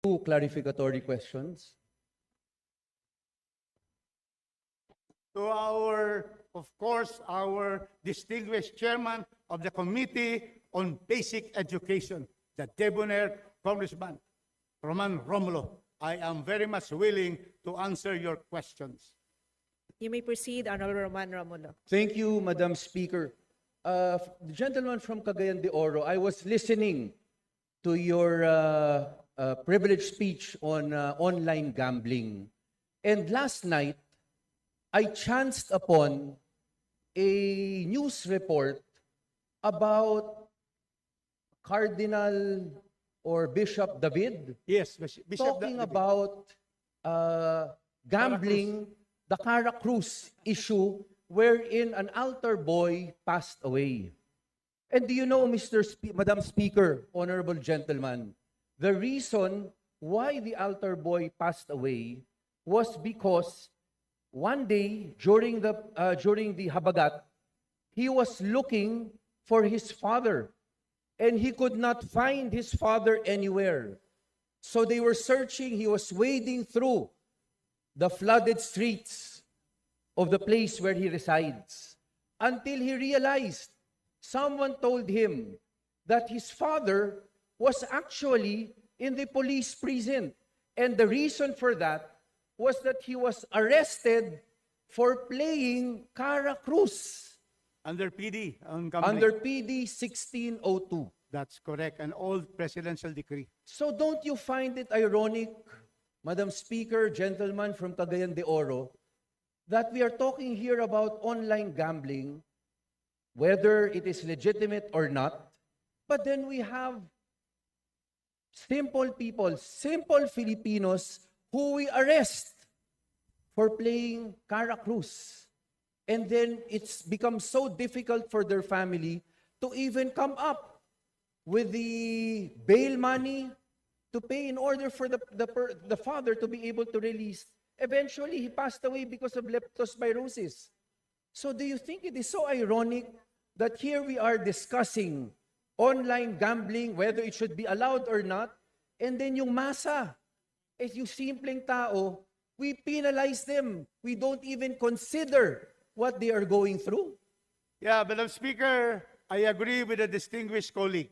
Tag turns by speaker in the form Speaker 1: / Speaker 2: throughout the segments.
Speaker 1: Two clarificatory questions.
Speaker 2: To of course, our distinguished chairman of the Committee on Basic Education, the debonair Congressman Roman Romulo. I am very much willing to answer your questions.
Speaker 3: You may proceed, Honorable Roman Romulo.
Speaker 1: Thank you, Madam Speaker. The gentleman from Cagayan de Oro, I was listening to your privileged speech on online gambling. And last night, I chanced upon a news report about Cardinal or Bishop David
Speaker 2: Yes, Bishop.
Speaker 1: talking about gambling, the Cara Cruz issue, wherein an altar boy passed away. And do you know, Madam Speaker, honorable gentlemen, the reason why the altar boy passed away was because one day during the Habagat, he was looking for his father, and he could not find his father anywhere. So they were searching. He was wading through the flooded streets of the place where he resides until he realized someone told him that his father was actually in the police precinct. And the reason for that was that he was arrested for playing Cara Cruz
Speaker 2: Under PD on gambling.
Speaker 1: under PD 1602.
Speaker 2: That's correct, an old presidential decree.
Speaker 1: So don't you find it ironic, Madam Speaker, gentlemen from Cagayan de Oro, that we are talking here about online gambling, whether it is legitimate or not, but then we have simple people, simple Filipinos who we arrest for playing Cara Cruz. And then it's become so difficult for their family to even come up with the bail money to pay in order for the father to be able to release. Eventually, he passed away because of leptospirosis. So do you think it is so ironic that here we are discussing online gambling, whether it should be allowed or not, and then yung masa, yung simpleng tao, we penalize them. We don't even consider what they are going through.
Speaker 2: Yeah, Madam Speaker, I agree with the distinguished colleague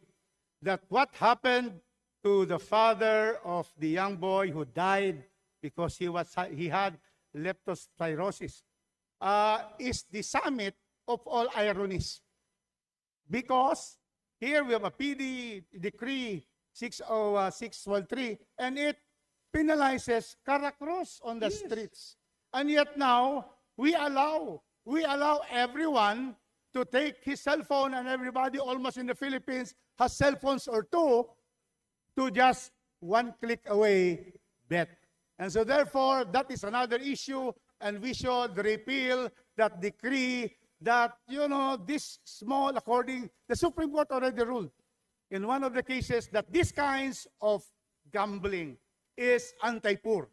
Speaker 2: that what happened to the father of the young boy who died because he had leptospirosis is the summit of all ironies. Because here we have a PD decree 60613 and it penalizes Cara Cruz on the streets. And yet now we allow everyone to take his cell phone, and everybody almost in the Philippines has cell phones or two, to just one click away bet. And so therefore, that is another issue, and we should repeal that decree that, this small, according, the Supreme Court already ruled in one of the cases that these kinds of gambling is anti-poor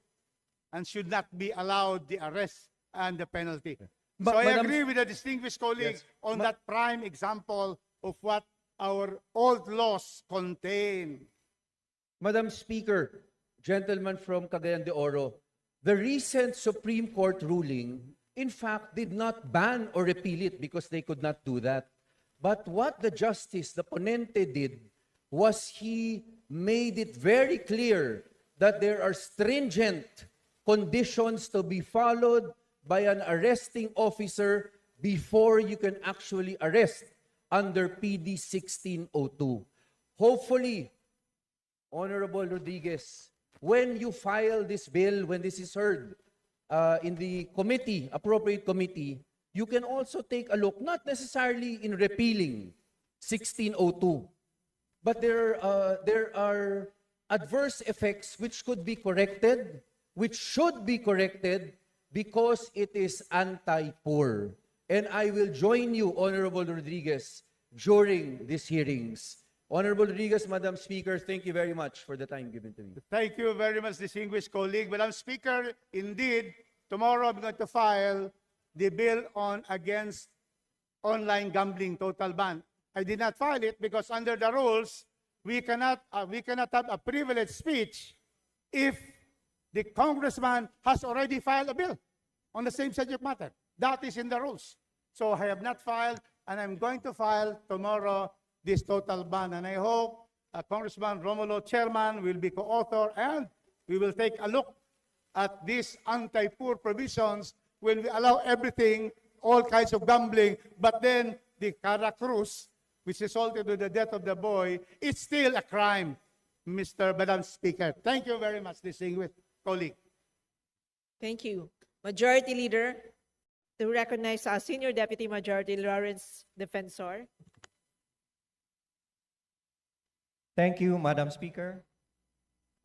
Speaker 2: and should not be allowed the arrest and the penalty.
Speaker 1: But,
Speaker 2: so I
Speaker 1: Madam,
Speaker 2: agree with the distinguished colleague
Speaker 1: Yes.
Speaker 2: on that prime example of what our old laws contain.
Speaker 1: Madam Speaker, gentlemen from Cagayan de Oro, the recent Supreme Court ruling, in fact, did not ban or repeal it because they could not do that. But what the justice, the ponente, did was he made it very clear that there are stringent conditions to be followed by an arresting officer before you can actually arrest under PD 1602. Hopefully, Honorable Rodriguez, when you file this bill, when this is heard in the committee, appropriate committee, you can also take a look, not necessarily in repealing 1602, but there are adverse effects which could be corrected, which should be corrected, because it is anti-poor. And I will join you, Honorable Rodriguez, during these hearings. Honorable Rodriguez, Madam Speaker, thank you very much for the time given to me.
Speaker 2: Thank you very much, distinguished colleague. Madam Speaker, indeed, tomorrow I'm going to file the bill against online gambling total ban. I did not file it because under the rules, we cannot have a privileged speech if the congressman has already filed a bill on the same subject matter. That is in the rules. So I have not filed, and I'm going to file tomorrow this total ban. And I hope Congressman Romulo, chairman, will be co-author, and we will take a look at these anti-poor provisions when we allow everything, all kinds of gambling, but then the Cara Cruz, which resulted in the death of the boy, it's still a crime, Madam Speaker. Thank you very much, distinguished colleague.
Speaker 3: Thank you. Majority Leader, to recognize our Senior Deputy Majority Lawrence Defensor.
Speaker 4: Thank you, Madam Speaker.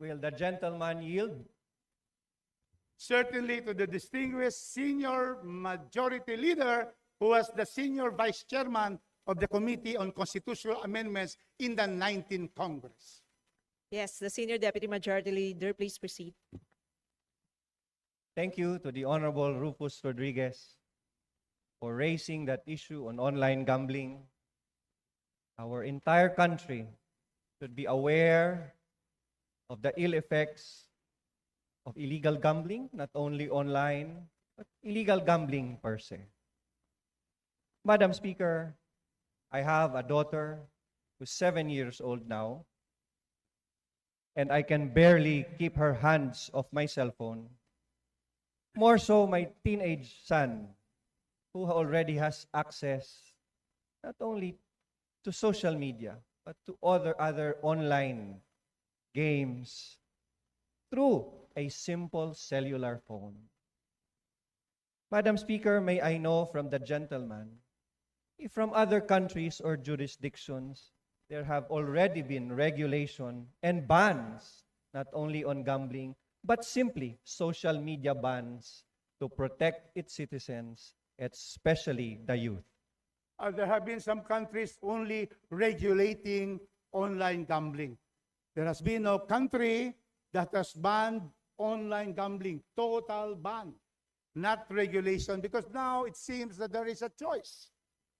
Speaker 4: Will the gentleman yield?
Speaker 2: Certainly to the distinguished Senior Majority Leader, who was the Senior Vice Chairman of the Committee on Constitutional Amendments in the 19th Congress.
Speaker 3: Yes, the Senior Deputy Majority Leader, please proceed.
Speaker 4: Thank you to the Honorable Rufus Rodriguez for raising that issue on online gambling. Our entire country should be aware of the ill effects of illegal gambling, not only online, but illegal gambling per se. Madam Speaker, I have a daughter who's 7 years old now, and I can barely keep her hands off my cell phone. More so, my teenage son, who already has access not only to social media, but to other online games through a simple cellular phone. Madam Speaker, may I know from the gentleman if from other countries or jurisdictions there have already been regulation and bans not only on gambling, but simply social media bans to protect its citizens, especially the youth.
Speaker 2: There have been some countries only regulating online gambling. There has been no country that has banned online gambling, total ban, not regulation, because now it seems that there is a choice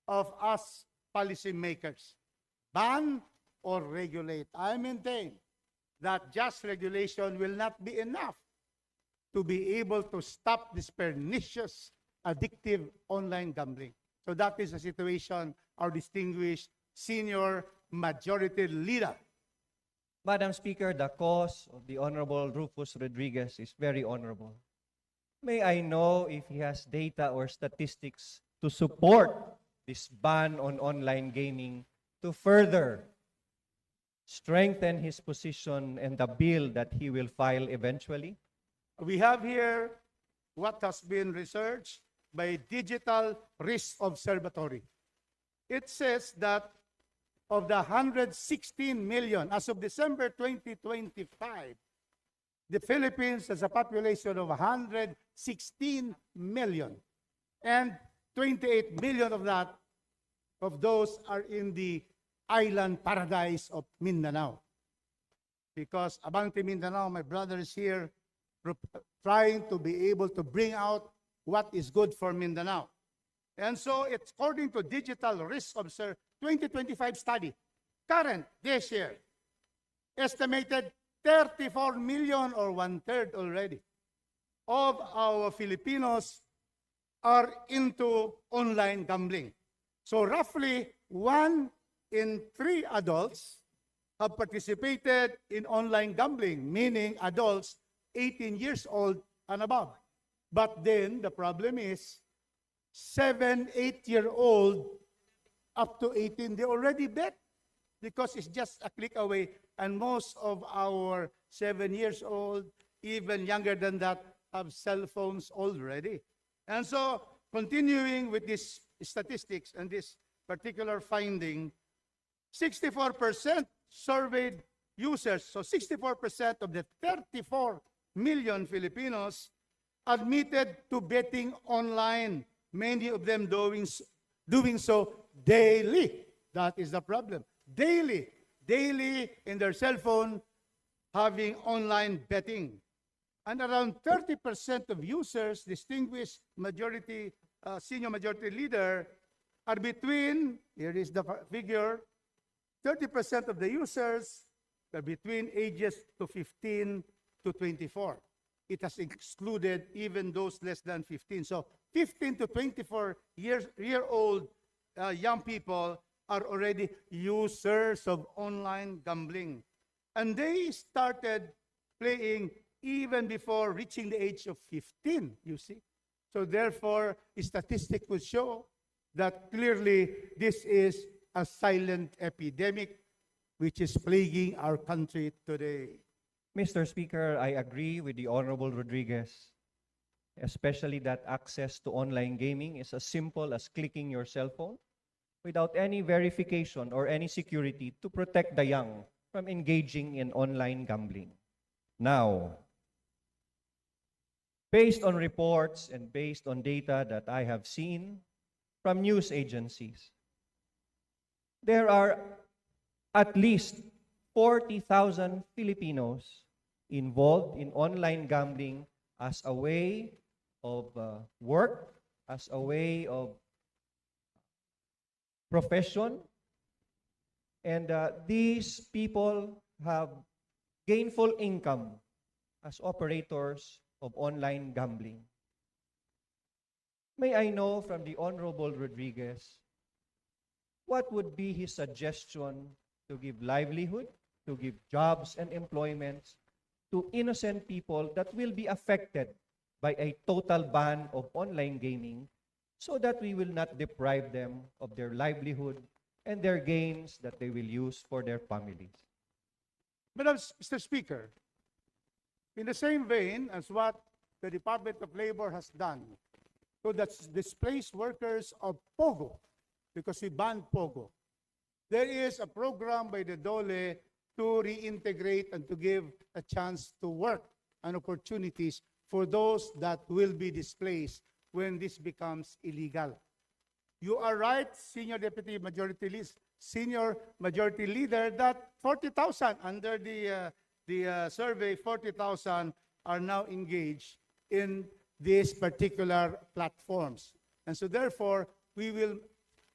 Speaker 2: of us policymakers, ban or regulate. I maintain that just regulation will not be enough to be able to stop this pernicious, addictive online gambling. So that is the situation our distinguished Senior Majority Leader.
Speaker 4: Madam Speaker, the cause of the Honorable Rufus Rodriguez is very honorable. May I know if he has data or statistics to support this ban on online gaming to further strengthen his position and the bill that he will file eventually?
Speaker 2: We have here what has been researched by Digital Risk Observatory. It says that of the 116 million, as of December 2025, the Philippines has a population of 116 million. And 28 million of those are in the island paradise of Mindanao. Because Abante Mindanao, my brother is here, trying to be able to bring out what is good for Mindanao. And so it's according to Digital Risk Observatory 2025 study, current this year, estimated 34 million or 1/3 already of our Filipinos are into online gambling. So roughly 1 in 3 adults have participated in online gambling, meaning adults 18 years old and above. But then the problem is 7, 8-year-old up to 18, they already bet because it's just a click away. And most of our 7 years old, even younger than that, have cell phones already. And so continuing with these statistics and this particular finding, 64% surveyed users, so 64% of the 34 million Filipinos admitted to betting online, many of them doing so daily. That is the problem. Daily in their cell phone, having online betting. And around 30% of users, distinguished majority, Senior Majority Leader, are between, here is the figure, 30% of the users are between ages to 15 to 24. It has excluded even those less than 15. So 15 to 24-year-old young people are already users of online gambling. And they started playing even before reaching the age of 15, you see. So therefore, statistics will show that clearly this is a silent epidemic which is plaguing our country today.
Speaker 4: Mr. Speaker, I agree with the Honorable Rodriguez, especially that access to online gaming is as simple as clicking your cell phone without any verification or any security to protect the young from engaging in online gambling. Now, based on reports and based on data that I have seen from news agencies, there are at least 40,000 Filipinos involved in online gambling as a way of work, as a way of profession. And these people have gainful income as operators of online gambling. May I know from the Honorable Rodriguez, what would be his suggestion to give livelihood, to give jobs and employments to innocent people that will be affected by a total ban of online gaming, so that we will not deprive them of their livelihood and their gains that they will use for their families?
Speaker 2: Mr. Speaker, in the same vein as what the Department of Labor has done to the displaced workers of POGO, because we banned POGO, there is a program by the DOLE to reintegrate and to give a chance to work and opportunities for those that will be displaced when this becomes illegal. You are right, Senior Majority Leader, that 40,000 under the survey, 40,000 are now engaged in these particular platforms. And so therefore, we will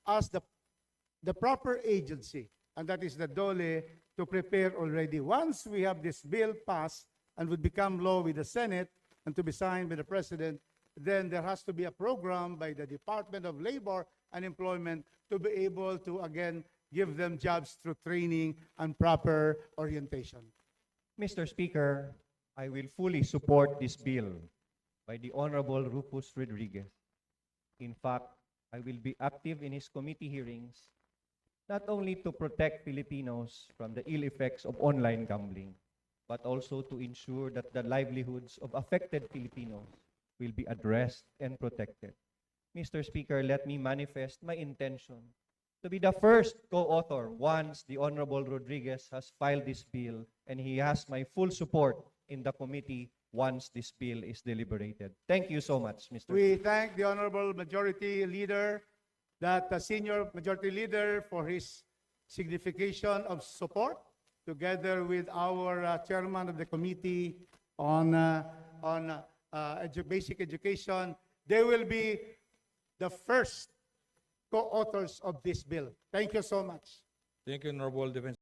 Speaker 2: ask the proper agency, and that is the DOLE, to prepare already. Once we have this bill passed and would become law with the Senate and to be signed by the President, then there has to be a program by the Department of Labor and Employment to be able to, again, give them jobs through training and proper orientation.
Speaker 4: Mr. Speaker, I will fully support this bill by the Honorable Rufus Rodriguez. In fact, I will be active in his committee hearings, not only to protect Filipinos from the ill effects of online gambling, but also to ensure that the livelihoods of affected Filipinos will be addressed and protected. Mr. Speaker, let me manifest my intention to be the first co-author once the Honorable Rodriguez has filed this bill, and he has my full support in the committee once this bill is deliberated. Thank you so much, Mr.
Speaker 2: We thank the Honorable Majority Leader, that the Senior Majority Leader, for his signification of support, together with our Chairman of the Committee on Basic Education. They will be the first co-authors of this bill. Thank you so much.
Speaker 5: Thank you, Honorable Defense